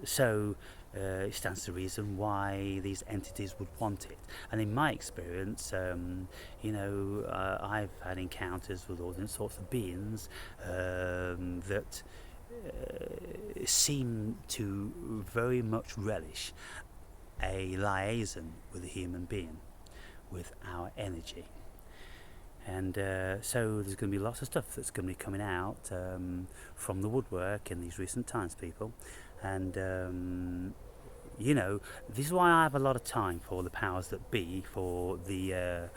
So it stands to reason why these entities would want it. And in my experience, I've had encounters with all sorts of beings that seem to very much relish a liaison with a human being, with our energy. And so there's going to be lots of stuff that's going to be coming out from the woodwork in these recent times, people. And this is why I have a lot of time for the powers that be, for the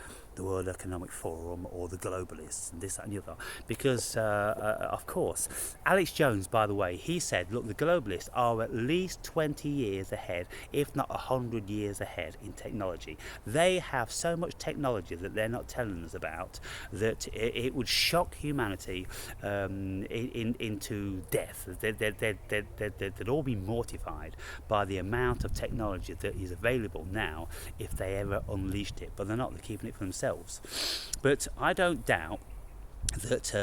World Economic Forum or the globalists and this, that and the other, because of course Alex Jones, by the way, he said, look, the globalists are at least 20 years ahead, if not 100 years ahead in technology. They have so much technology that they're not telling us about, that it would shock humanity into death. They'd all be mortified by the amount of technology that is available now if they ever unleashed it. But they're not, they're keeping it for themselves. But I don't doubt that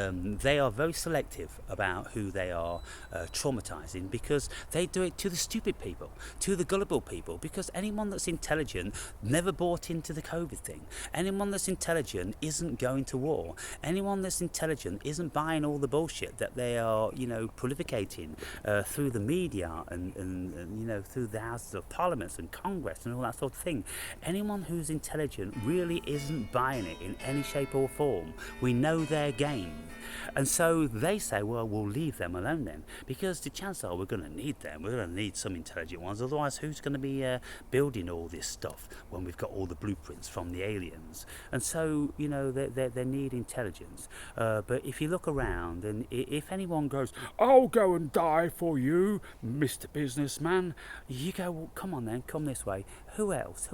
they are very selective about who they are traumatizing, because they do it to the stupid people, to the gullible people, because anyone that's intelligent never bought into the COVID thing. Anyone that's intelligent isn't going to war. Anyone that's intelligent isn't buying all the bullshit that they are, prolificating through the media and through the Houses of Parliament and Congress and all that sort of thing. Anyone who's intelligent really isn't buying it in any shape or form. We know their game. And so they say, well, we'll leave them alone then, because the chances are we're going to need them. We're going to need some intelligent ones. Otherwise, who's going to be building all this stuff when we've got all the blueprints from the aliens? And so, they need intelligence. But if you look around, and if anyone goes, I'll go and die for you, Mr. Businessman, you go, well, come on then, come this way. Who else?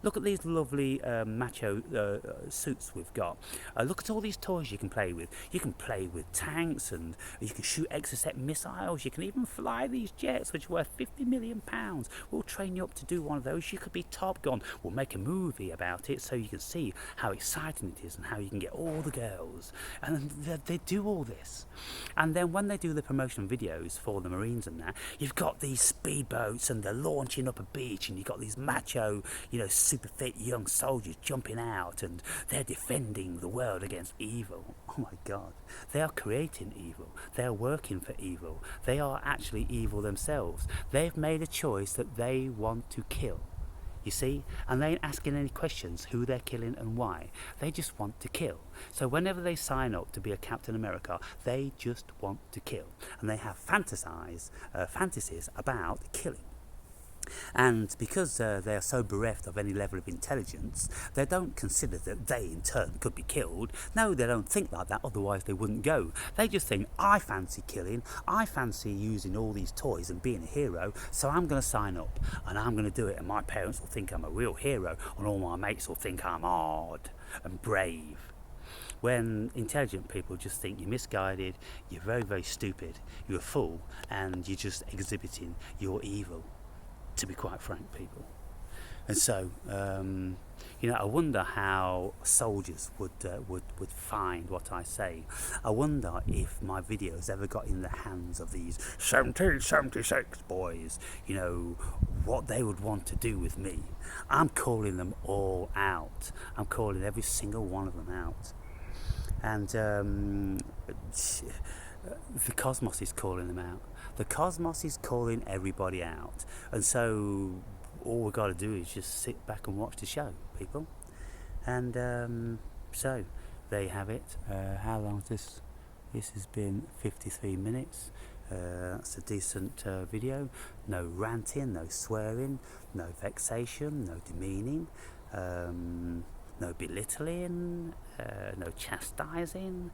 Look at these lovely macho suits we've got. Look at all these toys you can play with. You can play with tanks, and you can shoot exocet missiles. You can even fly these jets, which are worth £50 million. We'll train you up to do one of those. You could be Top Gun. We'll make a movie about it so you can see how exciting it is and how you can get all the girls. And they do all this. And then when they do the promotion videos for the Marines and that, you've got these speedboats and they're launching up a beach, and you've got these macho, super fit young soldiers jumping out, and they're defending the world against evil. Oh my God, they are creating evil. They are working for evil. They are actually evil themselves. They've made a choice that they want to kill. You see? And they ain't asking any questions who they're killing and why. They just want to kill. So whenever they sign up to be a Captain America, they just want to kill. And they have fantasies about killing. And because they are so bereft of any level of intelligence, they don't consider that they in turn could be killed. No, they don't think like that, otherwise they wouldn't go. They just think, I fancy killing, I fancy using all these toys and being a hero, so I'm going to sign up and I'm going to do it, and my parents will think I'm a real hero and all my mates will think I'm hard and brave. When intelligent people just think you're misguided, you're very, very stupid, you're a fool, and you're just exhibiting your evil, to be quite frank, people. And so, I wonder how soldiers would find what I say. I wonder if my videos ever got in the hands of these 1776 boys, what they would want to do with me. I'm calling them all out. I'm calling every single one of them out. And the cosmos is calling them out. The cosmos is calling everybody out. And so all we've got to do is just sit back and watch the show, people. And so there you have it. How long is this? This has been 53 minutes. That's a decent video. No ranting, no swearing, no vexation, no demeaning, no belittling, no chastising.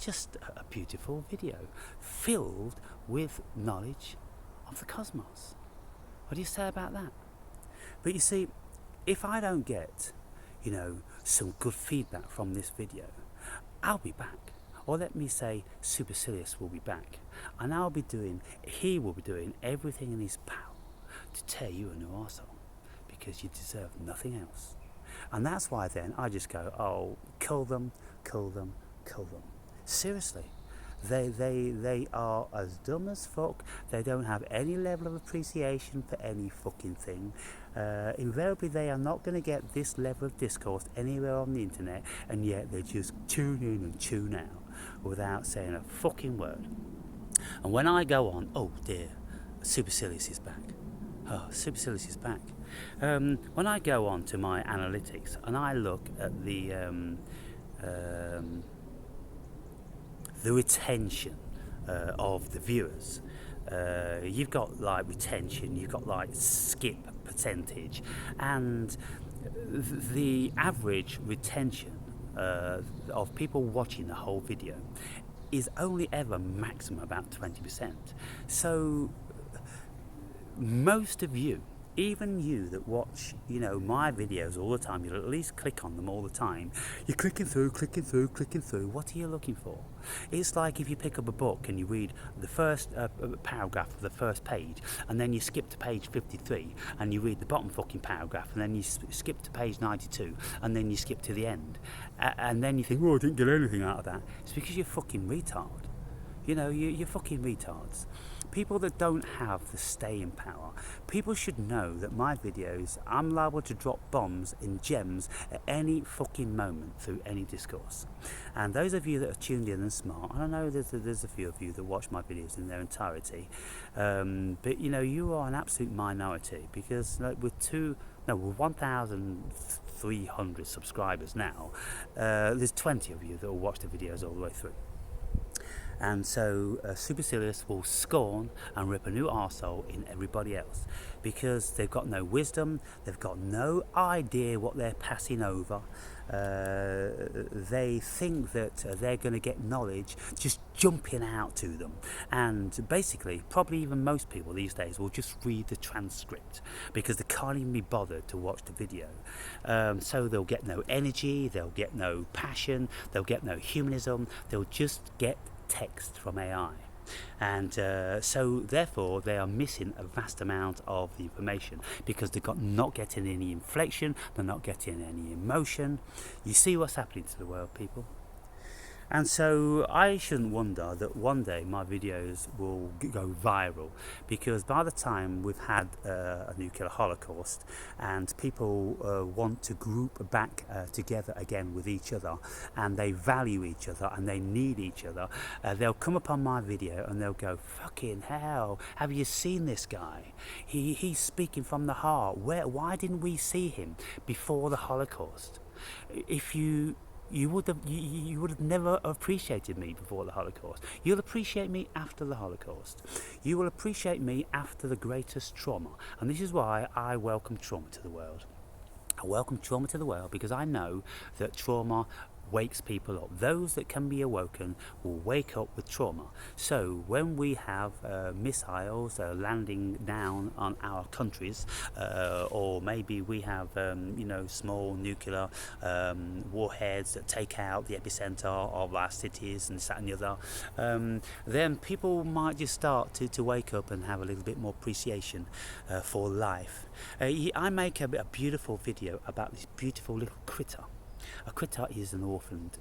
just a beautiful video filled with knowledge of the cosmos. What do you say about that? But you see, if I don't get, some good feedback from this video, I'll be back. Or let me say, Supercilious will be back. And he will be doing everything in his power to tear you a new arsehole, because you deserve nothing else. And that's why then I just go, oh, kill them. Seriously. They are as dumb as fuck. They don't have any level of appreciation for any fucking thing. Invariably they are not going to get this level of discourse anywhere on the internet, and yet they just tune in and tune out without saying a fucking word. And when I go on, oh dear, Supercilious is back. Oh, Supercilious is back. When I go on to my analytics and I look at the retention of the viewers, you've got like retention, you've got like skip percentage, and the average retention of people watching the whole video is only ever maximum about 20%. So most of you, even you that watch, my videos all the time, you'll at least click on them all the time. You're clicking through. What are you looking for? It's like if you pick up a book and you read the first paragraph of the first page, and then you skip to page 53 and you read the bottom fucking paragraph, and then you skip to page 92 and then you skip to the end, and then you think, oh, I didn't get anything out of that. It's because you're fucking retard. You're fucking retards. People that don't have the staying power, people should know that my videos, I'm liable to drop bombs and gems at any fucking moment through any discourse. And those of you that are tuned in and smart, I know there's a few of you that watch my videos in their entirety, but you are an absolute minority, because with 1,300 subscribers now, there's 20 of you that will watch the videos all the way through. And so Supercilious will scorn and rip a new arsehole in everybody else, because they've got no wisdom, they've got no idea what they're passing over. They think that they're going to get knowledge just jumping out to them, and basically probably even most people these days will just read the transcript because they can't even be bothered to watch the video. So they'll get no energy, they'll get no passion, they'll get no humanism, they'll just get text from AI. And so therefore they are missing a vast amount of the information, because they're not getting any inflection, they're not getting any emotion. You see what's happening to the world, people? And so I shouldn't wonder that one day my videos will go viral, because by the time we've had a nuclear holocaust and people want to group back together again with each other, and they value each other and they need each other, they'll come upon my video and they'll go, fucking hell, have you seen this guy? He's speaking from the heart. Why didn't we see him before the Holocaust? If you would have never appreciated me before the Holocaust. You'll appreciate me after the Holocaust. You will appreciate me after the greatest trauma. And this is why I welcome trauma to the world. I welcome trauma to the world because I know that trauma wakes people up. Those that can be awoken will wake up with trauma. So when we have missiles landing down on our countries, or maybe we have small nuclear warheads that take out the epicenter of our cities and this, that and the other, then people might just start to wake up and have a little bit more appreciation for life. I make a beautiful video about this beautiful little critter. A critter is an orphaned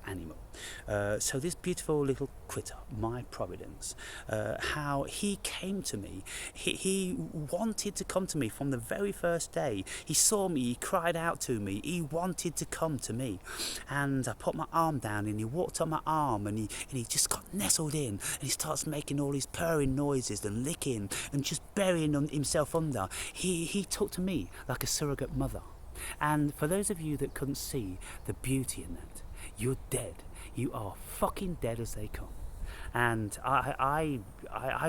animal. So this beautiful little critter, my Providence, how he came to me. He wanted to come to me from the very first day. He saw me, he cried out to me, he wanted to come to me. And I put my arm down and he walked on my arm, and he just got nestled in, and he starts making all these purring noises and licking and just burying himself under. He took to me like a surrogate mother. And for those of you that couldn't see the beauty in that, you're dead. You are fucking dead as they come. And I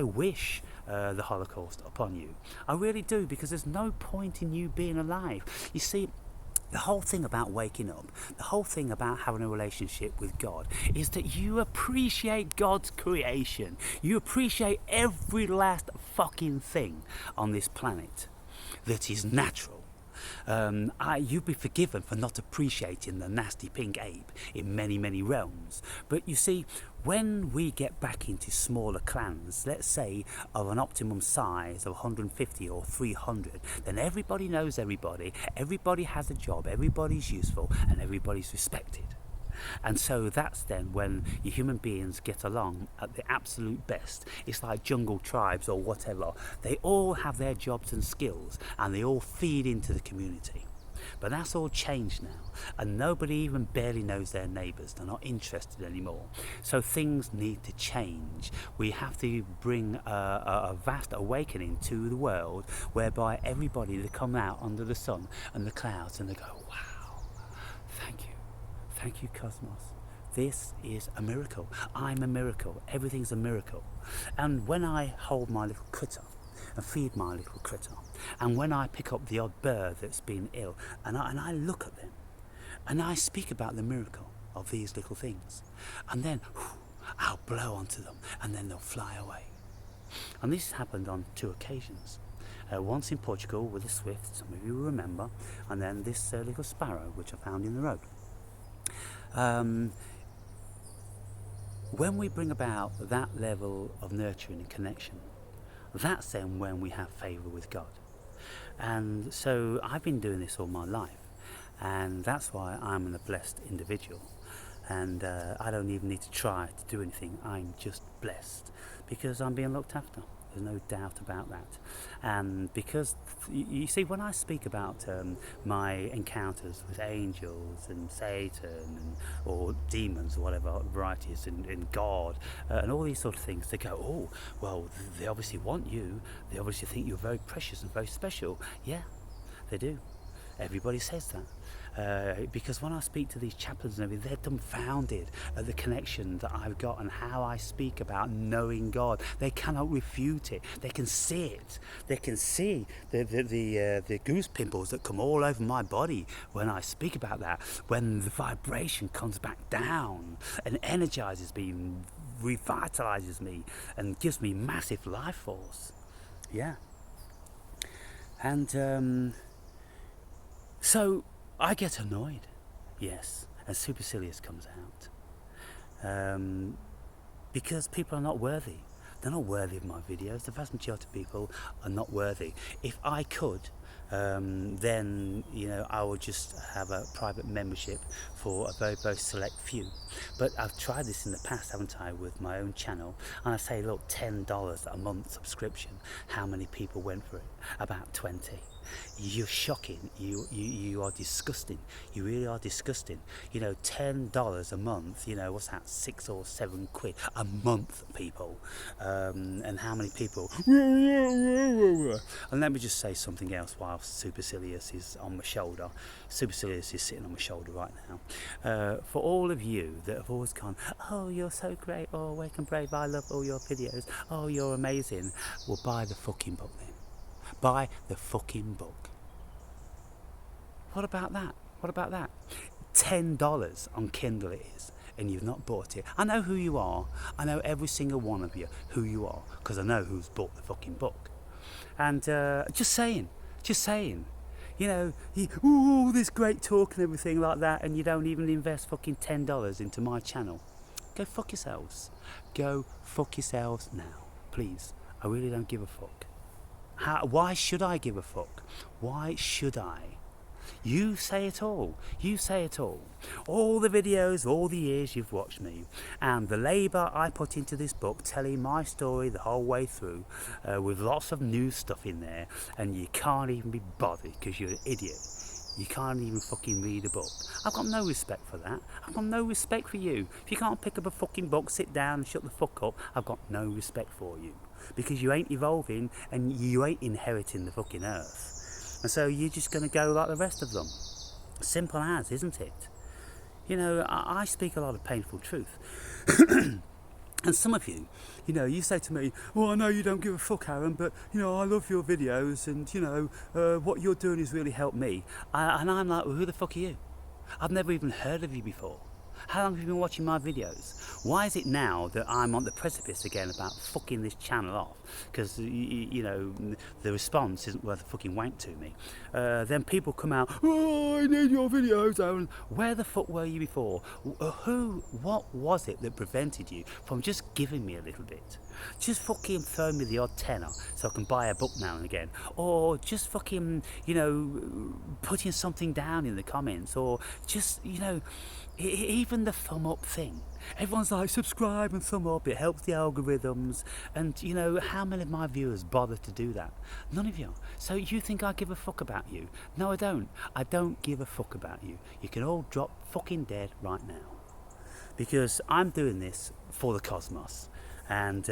wish the Holocaust upon you. I really do, because there's no point in you being alive. You see, The whole thing about waking up, the whole thing about having a relationship with God is that you appreciate God's creation. You appreciate every last fucking thing on this planet that is natural. You'd be forgiven for not appreciating the nasty pink ape in many, many realms. But you see, when we get back into smaller clans, let's say of an optimum size of 150 or 300, then everybody knows everybody, everybody has a job, everybody's useful, and everybody's respected. And so that's then when you human beings get along at the absolute best. It's like jungle tribes or whatever. They all have their jobs and skills and they all feed into the community. But that's all changed now, and nobody even barely knows their neighbours. They're not interested anymore. So things need to change. We have to bring a vast awakening to the world whereby everybody, they come out under the sun and the clouds and they go, wow, thank you. Thank you, Cosmos. This is a miracle. I'm a miracle. Everything's a miracle. And when I hold my little critter and feed my little critter, and when I pick up the odd bird that's been ill, and I look at them, and I speak about the miracle of these little things, and then I'll blow onto them, and then they'll fly away. And this happened on 2 occasions. Once in Portugal with a swift, some of you will remember, and then this little sparrow which I found in the road. When we bring about that level of nurturing and connection, that's then when we have favour with God. And so I've been doing this all my life, and that's why I'm a blessed individual. And I don't even need to try to do anything. I'm just blessed because I'm being looked after. There's no doubt about that. And because, you see, when I speak about my encounters with angels and Satan or demons or whatever varieties and God and all these sort of things, they go, oh, well, they obviously want you. They obviously think you're very precious and very special. Yeah, they do. Everybody says that. Because when I speak to these chaplains and everything, they're dumbfounded at the connection that I've got and how I speak about knowing God. They cannot refute it. They can see it. They can see the goose pimples that come all over my body when I speak about that. When the vibration comes back down and energizes me, revitalizes me, and gives me massive life force. Yeah. And so I get annoyed, yes, and supercilious comes out, because people are not worthy. They're not worthy of my videos. The vast majority of people are not worthy. If I could, then I would just have a private membership for a very, very select few. But I've tried this in the past, haven't I, with my own channel, and I say, look, $10 a month subscription. How many people went for it? About 20. You're shocking. You are disgusting. You really are disgusting. $10 a month, what's that, 6 or 7 quid a month, people. And how many people? And let me just say something else while Supercilious is on my shoulder. Supercilious is sitting on my shoulder right now. For all of you that have always gone, oh, you're so great, oh, Wake and Brave, I love all your videos, oh, you're amazing. Well, buy the fucking book then. Buy the fucking book. What about that? What about that? $10 on Kindle it is, and you've not bought it. I know who you are. I know every single one of you who you are, because I know who's bought the fucking book. And just saying, all this great talk and everything like that, and you don't even invest fucking $10 into my channel. Go fuck yourselves. Go fuck yourselves now, please. I really don't give a fuck. Why should I give a fuck? Why should I? You say it all. You say it all. All the videos, all the years you've watched me, and the labour I put into this book, telling my story the whole way through, with lots of new stuff in there, and you can't even be bothered because you're an idiot. You can't even fucking read a book. I've got no respect for that. I've got no respect for you. If you can't pick up a fucking book, sit down and shut the fuck up, I've got no respect for you. Because you ain't evolving and you ain't inheriting the fucking earth. And so you're just going to go like the rest of them. Simple as, isn't it? I speak a lot of painful truth. And some of you, you say to me, well, I know you don't give a fuck, Aaron, but, I love your videos and, what you're doing has really helped me. And I'm like, well, who the fuck are you? I've never even heard of you before. How long have you been watching my videos? Why is it now that I'm on the precipice again about fucking this channel off? Because, the response isn't worth a fucking wank to me. Then people come out, oh, I need your videos, Aaron. Where the fuck were you before? What was it that prevented you from just giving me a little bit? Just fucking throw me the odd tenner so I can buy a book now and again. Or just fucking, putting something down in the comments. Or just, even the thumb up thing. Everyone's like, subscribe and thumb up, it helps the algorithms. And how many of my viewers bother to do that? None of you. So you think I give a fuck about you? No, I don't. I don't give a fuck about you. You can all drop fucking dead right now. Because I'm doing this for the cosmos. And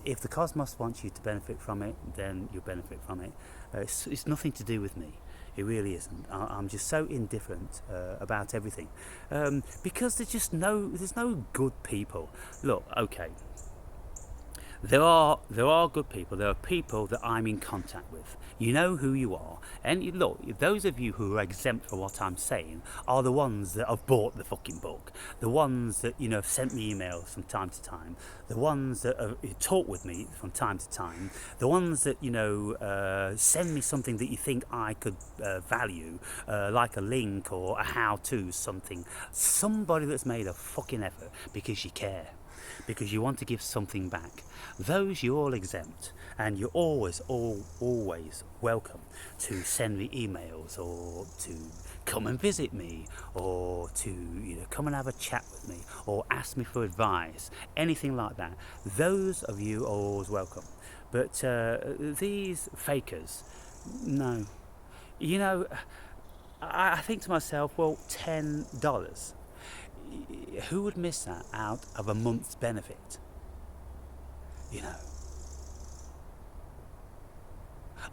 if the cosmos wants you to benefit from it, then you'll benefit from it. It's nothing to do with me. It really isn't. I'm just so indifferent about everything, because there's no good people. Look, okay, there are good people. There are people that I'm in contact with. You know who you are, and look, those of you who are exempt from what I'm saying are the ones that have bought the fucking book, the ones that have sent me emails from time to time, the ones that have talk with me from time to time, the ones that send me something that you think I could value, like a link or a how-to something. Somebody that's made a fucking effort because you care, because you want to give something back. Those you're all exempt, and you're always welcome to send me emails or to come and visit me or to come and have a chat with me or ask me for advice, anything like that. Those of you are always welcome. But these fakers, no. I think to myself, well, $10. Who would miss that out of a month's benefit?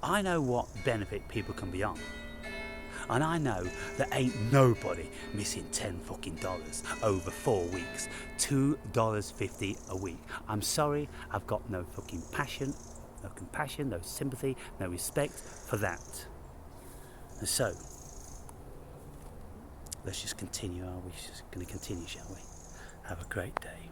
I know what benefit people can be on, and I know that ain't nobody missing $10 over 4 weeks, $2.50 a week. I'm sorry, I've got no fucking passion, no compassion, no sympathy, no respect for that. And so, let's just continue. Are we just going to continue, shall we? Have a great day.